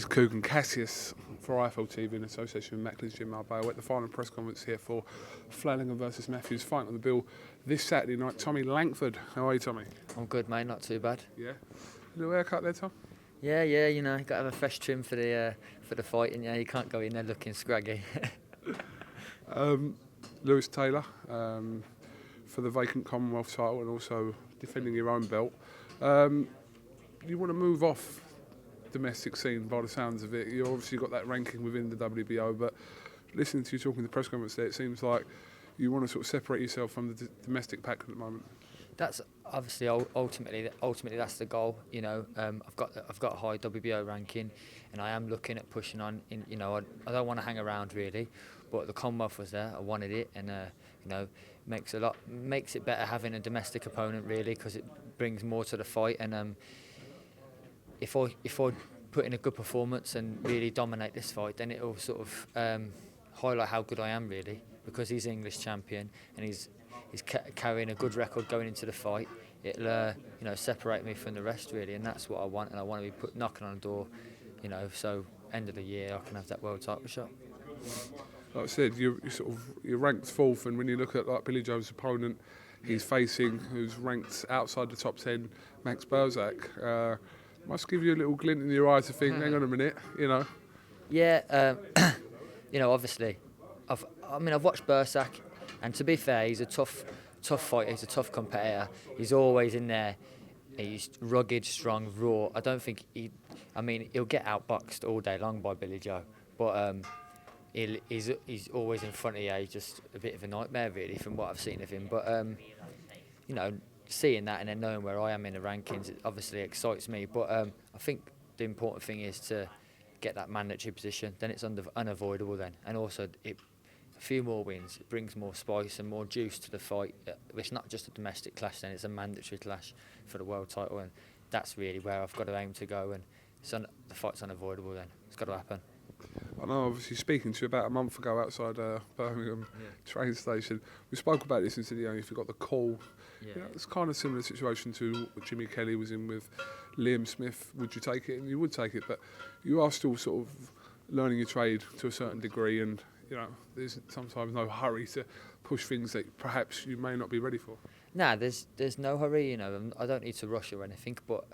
is KUGAN CASSIUS for IFL TV in association with Macklin's Gym Marbella. We're at the final press conference here for Flanagan versus Matthews, fight on the bill this Saturday night. Tommy Langford, how are you, Tommy? I'm good, mate, not too bad. Yeah. Little haircut there, Tom? Yeah, you know, you got to have a fresh trim for the fight, and you can't go in there looking scraggy. Lewis Taylor for the vacant Commonwealth title and also defending your own belt. You want to move off domestic scene by the sounds of it. You obviously got that ranking within the WBO, but listening to you talking in the press conference there, it seems like you want to sort of separate yourself from the domestic pack at the moment. That's obviously ultimately that's the goal. You know, I've got a high WBO ranking, and I am looking at pushing on. You know, I don't want to hang around really, but the Commonwealth was there. I wanted it, and you know, makes it better having a domestic opponent really, because it brings more to the fight. And if I put in a good performance and really dominate this fight, then it'll sort of highlight how good I am really, because he's English champion and he's carrying a good record going into the fight. It'll you know, separate me from the rest really, and that's what I want. And I want to be knocking on the door, you know, so end of the year I can have that world title shot. Like I said, you're ranked fourth, and when you look at like Billy Joe's opponent he's facing, who's ranked outside the top 10, Max Berzak, must give you a little glint in your eye to think, hang on a minute, you know. Yeah, you know, obviously, I've watched Berzak, and to be fair, he's a tough fighter. He's a tough competitor. He's always in there. He's rugged, strong, raw. I don't think he'll get outboxed all day long by Billy Joe, but he's always in front of you. He's just a bit of a nightmare really, from what I've seen of him. But you know, seeing that and then knowing where I am in the rankings, it obviously excites me. But I think the important thing is to get that mandatory position. Then it's unavoidable then, and also a few more wins, it brings more spice and more juice to the fight. It's not just a domestic clash then, it's a mandatory clash for the world title, and that's really where I've got to aim to go. And the fight's unavoidable then, it's got to happen. I know, obviously, speaking to you about a month ago outside Birmingham train station, we spoke about this and said, you know, if you got the call, you know, it's kind of a similar situation to what Jimmy Kelly was in with Liam Smith. Would you take it? And you would take it, but you are still sort of learning your trade to a certain degree, and you know, there's sometimes no hurry to push things that perhaps you may not be ready for. Nah, there's no hurry, you know. I don't need to rush or anything, but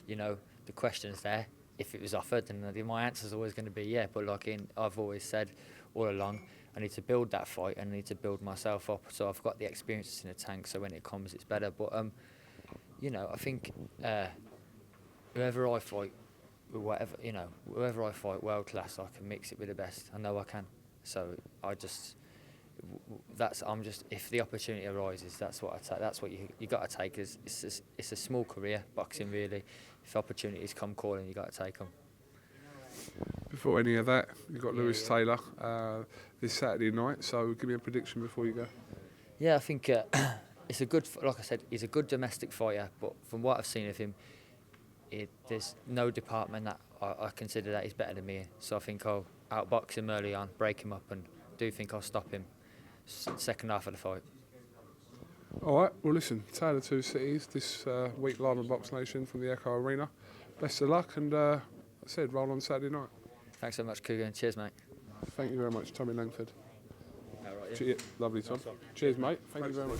you know, the question's there. If it was offered, then my answer's always going to be yeah. But I've always said all along, I need to build that fight and I need to build myself up. So I've got the experiences in the tank, so when it comes, it's better. But you know, I think whoever I fight, whoever I fight world class, I can mix it with the best. I know I can. So if the opportunity arises, that's what I take. That's what you got to take. It's a small career, boxing really. If opportunities come calling, you got to take them. Before any of that, you've got Lewis Taylor this Saturday night. So give me a prediction before you go. Yeah, I think it's a good. Like I said, he's a good domestic fighter. But from what I've seen of him, there's no department that I consider that he's better than me. So I think I'll outbox him early on, break him up, and do think I'll stop him second half of the fight. All right, well listen, Taylor Two Cities this week live on BoxNation from the Echo Arena. Best of luck, and I said roll on Saturday night. Thanks so much, KUGAN. Cheers, mate. Thank you very much, Tommy Langford. All right, yeah. Lovely, Tom. Cheers, mate. Thank you very much.